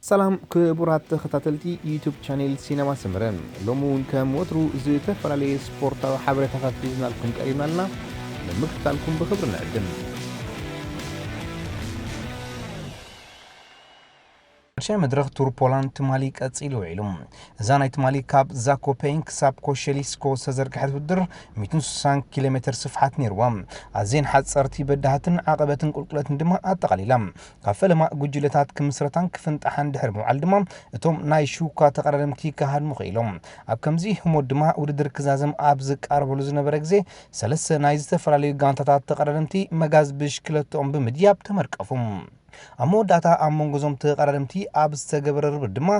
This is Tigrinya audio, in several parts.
ሰላም ክቡራት ተኸታተልቲ ዩቲዩብ ቻነል ሲነማ ሰምረን ሎሙን ከም ወትሩ ዝተፈላለዩ ስፖርታዊ ሓበሬታታት ሒዝናልኩም ቀሪብና ኣለና ንምክትታልኩም ብክብሪ ንዕድም ሸ መድረኽ ቱር ፖላንድ ትማሊ ቀፂሉ ውዒሉ እዛ ናይ ትማሊ ካብ ዛኮፔንክ ሳብ ኮሸሊስኮ ዝተዘርግሐት ውድድር 160 ኪሎ ሜትር ስፍሓት ነይርዋ ኣዝየን ሓፀርቲ በዳህትን ዓቐበትን ቁልቁለትን ድማ ኣጠቓሊላ ካብ ፈለማ ጉጅለታት ክምስረታን ክፍንጣሓን ድሕሪ ምውዓል ድማ እቶም ናይ ሹካ ተቐዳደምቲ ክሃድሙ ኽኢሎም ኣብ ከምዚ ህሞት ድማ ውድድር ክዛዘም ኣብ ዝቃረበሉ ዝነበረ ግዜ ሰለስተ ናይ ዝተፈላለዩ ጋንታታት ተቐዳደምቲ መጋዝ ብሽክለቶኦም ብምድያብ ተመርቀፉ ኣብ መወዳእታ ኣብ መንጎዞም ተቐዳደምቲ ኣብ ዝተገበረ ርብር ድማ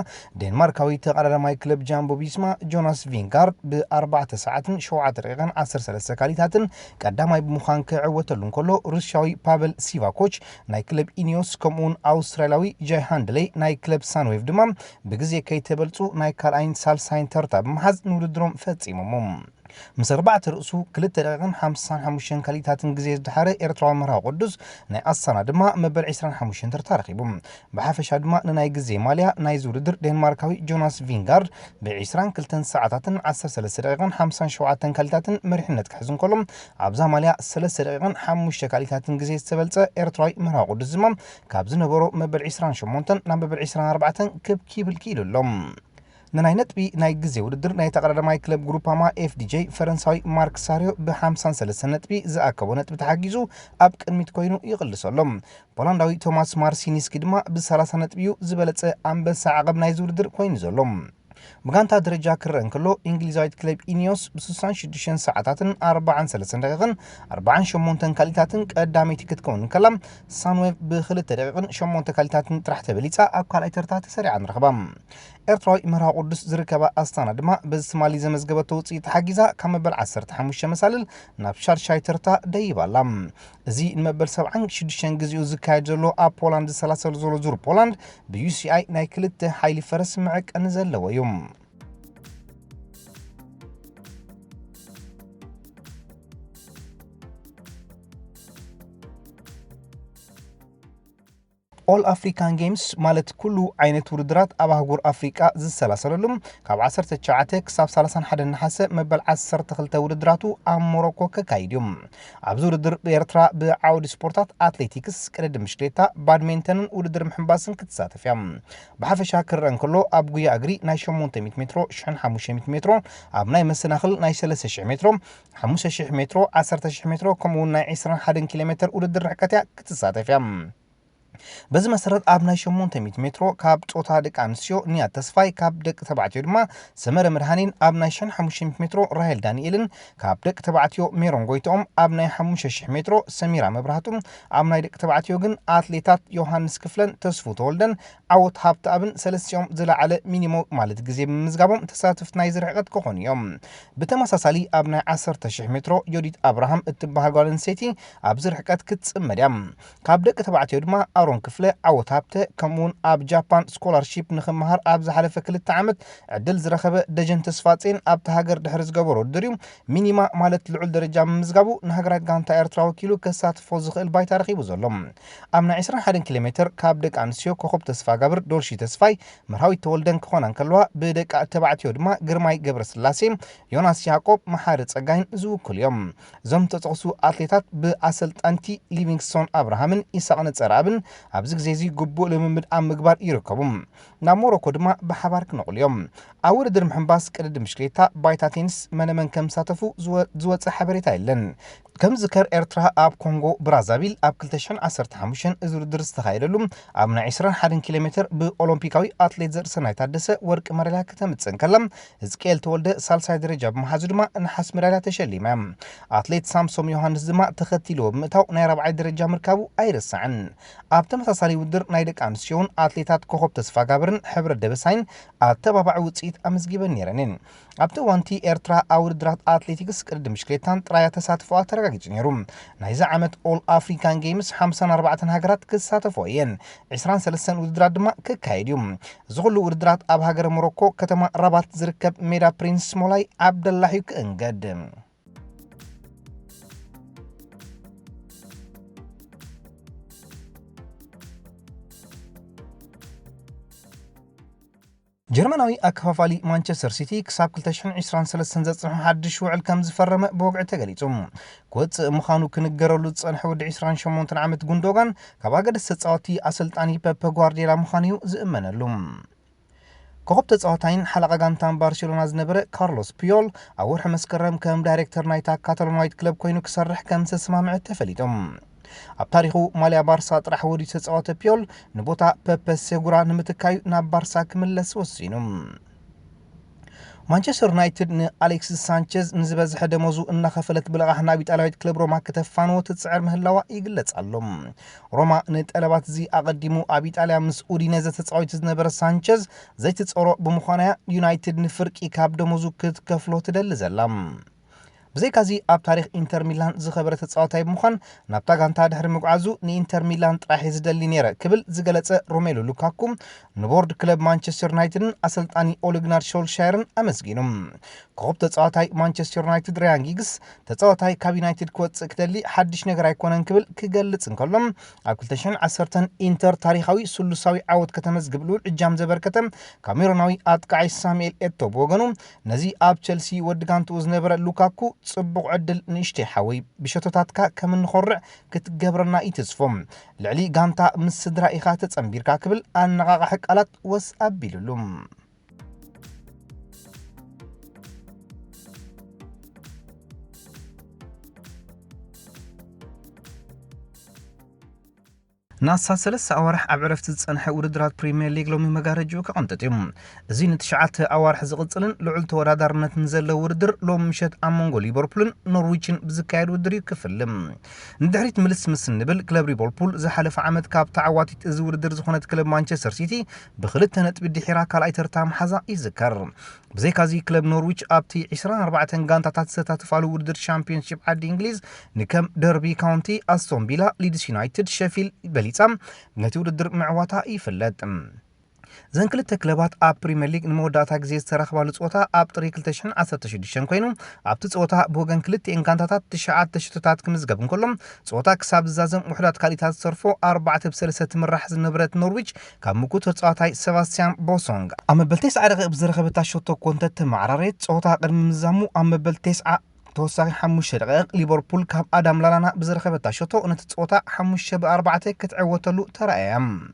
ዴንማርካዊ ተቐዳዳማይ ክለብ ጃምቦ ቪስማ ጆናስ ቪንጋርድ ብ4 ሰዓትን 7 ደቂቃን 13 ካሊታትን ቀዳማይ ብምዃን ክዕወተሉ እንከሎ ሩስያዊ ፓቨል ሲቫኮች ናይ ክለብ ኢኒዮስ ከምኡውን ኣውስትራልያዊ ጃይ ሃንድሌይ ናይ ክለብ ሳንዌቭ ድማ ብግዜ ከይተበልፁ ናይ ካልኣይን ሳልሳይን ተርታ ብምሓዝ ንውድድሮም ፈፂሞሞም ምስ 4 ርእሱ 2 ደቂቃን 55 ካሊታትን ግዜ ዝድሓረ ኤርትራዊ መርሃዊ ቅዱስ ናይ ኣሳና ድማ መበል 25 ተርታ ረኺቡ ብሓፈሻ ድማ ንናይ ግዜ ማልያ ናይ ዝውድድር ዴንማርካዊ ጆናስ ቪንጋርድ ብ22 ሰዓታትን 13 ደቂቃን 57 ካሊታትን መሪሕነት ክሕዝ እንከሎ ኣብዛ ማልያ 3 ደቂቃን 5 ካሊታትን ግዜ ዝተበልፀ ኤርትራዊ መርሃዊ ቅዱስ ድማ ካብ ዝነበሮ መበል 28 ናብ መበል 24 ክብል ኪኢሉሎም ንናይ ነጥቢ ናይ ግዜ ውድድር ናይ ተቐዳዳማይ ክለብ ግሩፓማ ኤፍዲጄ ፈረንሳዊ ማርክ ሳሪዮ ብ53 ነጥቢ ዝኣከቦ ነጥቢ ተሓጊዙ ኣብ ቅድሚት ኮይኑ ይቕልሰሎም ፖላንዳዊ ቶማስ ማርሲኒስኪ ድማ ብ30 ነጥቢ ዝበለፀ ኣንበሳ ዓቐብ ናይ ዝውድድር ኮይኑ ዘሎም ብጋንታ ደረጃ ክርአ እንከሎ እንግሊዛዊት ክለብ ኢኒዮስ ብ66 ሰዓታትን 43 ደቂቃን 48 ካሊታትን ቀዳመይቲ ክትከውን እንከላ ሳንዌቭ ብ2 ደቂቃን 8 ካሊታትን ጥራሕ ተበሊፃ ኣብ ካልኣይ ተርታ ተሰሪዓ ንረኽባ ኤርትራዊ መርሃዊ ቅዱስ ዝርከባ ኣስታና ድማ በዚ ትማሊ ዘመዝገበቶ ውፅኢት ተሓጊዛ ካብ መበል 15 መሳልል ናብ ሻድሻይ ተርታ ደይባላ እዚ ንመበል 76 ግዚኡ ዝካየድ ዘሎ ኣብ ፖላንድ ዝሰላሰሉ ዘሎ ዙር ፖላንድ ብዩሲኣይ ናይ ክልተ ሓይሊ ፈረስ መዐቀኒ ዘለዎ እዩ ኦል አፍሪካን ጌምስ ማለት ኩሉ ዓይነት ውድድራት ኣብ ኣህጉር ኣፍሪቃ ዝሰላሰለሉም ካብ 19 ክሳብ 31 ነሓሰ መበል 12 ውድድራቱ ኣብ ሞሮኮ ከካይድ እዩ ኣብዚ ውድድር ብኤርትራ ብዓውዲ ስፖርታት ኣትሌቲክስ ቅድድም ብሽክሌታ ባድሚንተንን ውድድር ምሕንባስን ክትሳተፍ እያ ብሓፈሻ ክርአ እንከሎ ኣብ ጉያ እግሪ ናይ 800 ሜትሮ 1500 ሜትሮ ኣብ ናይ መሰናኽል ናይ 3000 ሜትሮ 5000 ሜትሮ 10000 ሜትሮ ከምኡውን ናይ 21 ኪሎ ሜትር ውድድር ርሕቀት ክትሳተፍ እያ በዚ መሰረት ኣብ ናይ 800 ሜትሮ ካብ ጾታ ደቂ ኣንስትዮ ንያ ተስፋይ ካብ ደቂ ተባዕትዮ ድማ ሰመረ መድሃኒን ኣብ ናይ 1500 ሜትሮ ራሄል ዳንኤልን ካብ ደቂ ተባዕትዮ ሜሮን ጎይቶኦም ኣብ ናይ 5000 ሜትሮ ሰሚራ መብራህቱም ኣብ ናይ ደቂ ተባዕትዮ ግን ኣትሌታት ዮሃንስ ክፍለን ተስፉ ተወልደን ዓወት ሃብተኣብን ሰለስቲኦም ዝለዓለ ሚኒሞ ማለት ግዜ ብምዝጋቦም ተሳትፍቲ ናይ ዝርሕቀት ክኾኑ እዮም ብተመሳሳሊ ኣብ ናይ 10000 ሜትሮ ዮዲት አብርሃም እትበሃል ጓል ኣንስተይቲ ኣብ ዝርሕቀት ክትፅመድ እያ ካብ ደቂ ተባዕትዮ ድማ ኣሮን ክፍለ ዓወት ሃብተ ከምኡውን ኣብ ጃፓን ስኮላርሺፕ ንኽመሃር ኣብ ዝሓለፈ 2 ዓመት ዕድል ዝረኸበ ደጀን ተስፋፅን ኣብቲ ሃገር ድሕሪ ዝገበሮ ውድድር እዩ ሚኒማ ማለት ልዑል ደረጃ ምምዝጋቡ ንሃገራት ጋንታ ኤርትራ ወኪሉ ከሳትፎ ዝኽእል ባይታ ረኺቡ ዘሎ ኣብ ናይ 21 ኪሎ ሜትር ካብ ደቂ ኣንስትዮ ኮኸብ ተስፋ ጋብር ዶርሺ ተስፋይ መርሃዊት ተወልደን ክኾና እንከለዋ ብደቂ ተባዕትዮ ድማ ግርማይ ገብረስላሴ ዮናስ ያዕቆብ መሓሪ ፀጋይን ዝውክሉ እዮም እዞም ተጠቕሱ ኣትሌታት ብኣሰልጣንቲ ሊቪንግስቶን አብርሃምን ኢሳቅ ነፀርኣብን ኣብዚ ግዜ እዚ ግቡእ ልምምድ ኣብ ምግባር ይርከቡ ናብ ሞሮኮ ድማ ብሓባር ክነቕሉ እዮም ኣብ ውድድር ምሕንባስ ቅድድም ብሽክሌታ ባይታ ቴኒስ መነመን ከም ዝሳተፉ ዝወፅእ ሓበሬታ የለን ከም ዝከር ኤርትራ ኣብ ኮንጎ ብራዛቪል ኣብ 2015 እዚ ውድድር ዝተኻየደሉ ኣብ ናይ 21 ኪሎ ሜትር ብኦሎምፒካዊ ኣትሌት ዘርሰናይ ታደሰ ወርቂ መዳልያ ከተምፅእ ከላ ህዝቅኤል ተወልደ ሳልሳይ ደረጃ ብምሓዙ ድማ ነሓስ መዳልያ ተሸሊማ ኣትሌት ሳምሶም ዮሃንስ ድማ ተኸቲልዎ ብምእታው ናይ 4ይ ደረጃ ምርካቡ ኣይረሳዕን ኣብ ተመሳሳሊ ውድድር ናይ ደቂ ኣንስትዮን ኣትሌታት ኮኸብ ተስፋ ጋብርን ሕብረ ደበሳይን ኣብ ተባባዒ ውፅኢት ኣመስጊበን ነይረንን ኣብቲ ዋንቲ ኤርትራ ኣብ ውድድራት ኣትሌቲክስ ቅድድም ብሽክሌታን ጥራያ ተሳትፎኣ ተረጋጊፁ ነይሩ ናይዚ ዓመት ኦል አፍሪካን ጌምስ 54 ሃገራት ክሳተፉ እየን 23 ውድድራት ድማ ክካየድ እዩ እዚ ኩሉ ውድድራት ኣብ ሃገረ ሞሮኮ ከተማ ራባት ዝርከብ ሜዳ ፕሪንስ ሞላይ ዓብደላሂ ክእንገድ جرمناوي أكفافالي مانشستر سيتي كساب 2023 زصنح حدش وعل كم زفرمه بوقع تغليصم كوت مخانو كنغرلو صنح ود 28 عامت غوندوغان كباغد السصاوتي اسلطاني بيب غوارديولا مخانيو زامنلوم كوب تصاوتاين حلقه غانتان بارسلونا زنبره كارلوس بيول اورح مسكرم كم دايركتور نايتا كاتالونايت كلوب كوينو كسرح كم سسمامع تفليتم ኣብ ታሪኹ ማልያ ባርሳ ጥራሕ ወዲሱ ተጻወተ ፒዮል ንቦታ ፔፔ ሴጉራ ንምትካዩ ናብ ባርሳ ክምለስ ወሲኑ ማንቸስተር ዩናይትድ ንአሌክሲስ ሳንቼዝ ንዝበዝሐ ደመዙ እናኸፈለት ብለቓሕ ናብ ኢጣልያዊት ክለብ ሮማ ከተፋንዎ ትጽዕር ምህላዋ ይግለጽ ኣሎ ሮማ ንጠለባት እዚ ኣቐዲሙ ኣብ ኢጣልያ ምስ ኡዲኔዘ ተጻዊቱ ዝነበረ ሳንቼዝ ዘይትጸሮ ብምዃናያ ዩናይትድ ንፍርቂ ካብ ደመዙ ክትከፍሎ ትደሊ ዘላ بزيكازي اب تاريخ انتر ميلان زخبره تصاوتاي بمخان نابتا غانتا دحر مقعزو ني انتر ميلان طراح يزدلي نيره كبل زغلصه روميلو لوكاكو نبورد كلب مانشستر يونايتد اسلطاني اولغنار شولشايرن امسغينم كوب تصاوتاي مانشستر يونايتد ريانجيكس تصاوتاي كاب يونايتد كوت كدلي حدش نغر ايكونن كبل كيغلص انكلم اب 2010 انتر تاريخاوي سلوساوي عود كتمزغبلو اجام زبركتم كاميروناوي اتقاي ساميل ايتو بوغنو نزي اب تشيلسي ودغانتو زنبر لوكاكو صبق عدل نشتي حوي بشتوتاتكا كم نخرع كتجبرنا يتزفم لعلي قامتا من السدرا إخاتة تنبيركا كبل أنغاق حق ألات وسأب بللوم ناسا سلس أوارح أبعرفت تصنح وردرات بريمير ليج لومي مغارجو كقنطتيم زين تشعات أوارح زغلصلن لعل تورادار نتنزل وردر لوم مشت أمونغو ليفربول نورويجن بزكايد ودري كفلم ندحريت ملس مسن نبل كلاب ليفربول زحلف عمد كاب تعواتي تز وردر زخونت كلاب مانشستر سيتي بخلت نت بدي حراك الايتر تام حزا يذكر بزيكازي كلاب نورويج ابتي 24 غانتات ستاتفالو وردر شامبيونشيب عاد انجليز نكم ديربي كاونتي استون فيلا ليدز يونايتد شيفيل بليصام نتي وردر معواتا يفلط زن كلتا كلبات اب بريمير ليج نموداتا غزي استرخبالو صوتا اب طري 2016 كوينو اب تصوتا بوغن كلتي انكانتاتات تشعات تشتتات كمزغبن كلهم صوتا كساب زازم وحدات كاليتات صرفو 4-3 تمرح زنبرت نورويج كاب مكو تصوتاي سباستيان بوسونغ ام بلتيس عرق بزرخبتا شوتو كونتت معراريت صوتا قدم مزامو ام بلتيس توساق حموش دقائق ليفربول كاب ادم لالانا بزرخبتا شوتو نتتصوتا حموش ب4 كتعوتلو ترايام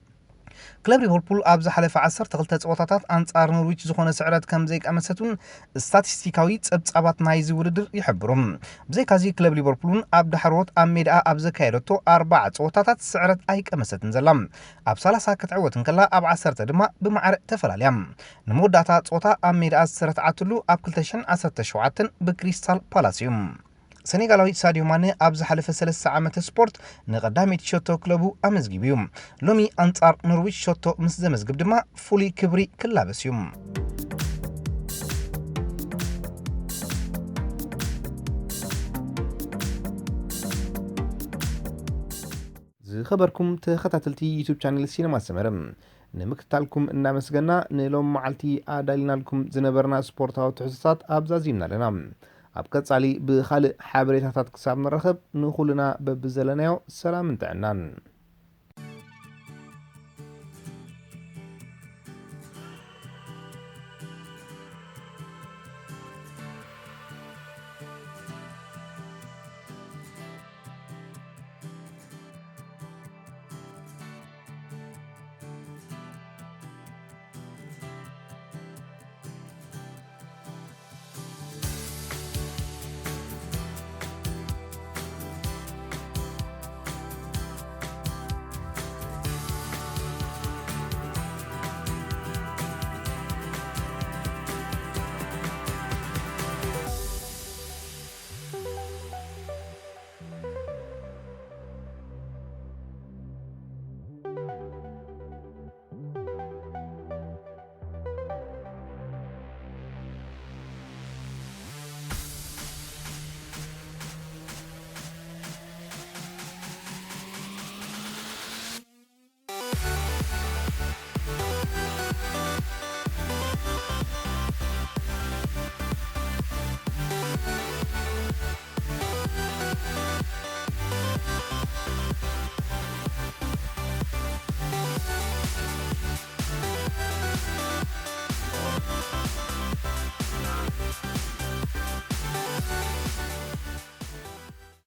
كلاب ليفربول ابز حلف 10 تغلت صوتاتات انصار نورويج زخونه سعرات كم زيك امساتون ستاتستيكاوي صبصابات نايز وردر يحبرهم بزي كازي كلاب ليفربول اب دحروت ام ميدا ابز كايرتو 4 صوتاتات سعرات ايك امساتن زلام اب 30 كتعوتن كلا اب 10 دما بمعر تفلاليام نموداتا صوتا ام ميدا سرتعتلو اب 2017 بكريستال بالاسيوم سنغالاوي ساديو ماني ابز حلف 3 عامه سبورت نقداميت شوتو كلوبو امزغيبيوم لومي انصار نرويج شوتو مس زمزغب دما فولي كبري كلابسيوم خبركم تخاتلتي يوتيوب شانل سينما سمرم نمكتالكم إن مسجنا نلوم معلتي أدالنا لكم زنبرنا سبورتاو تحسسات أبزازينا لنا أبكت علي بخالق حابريتات كساب نرخب نخلنا ببزلنايو سلام انتعنان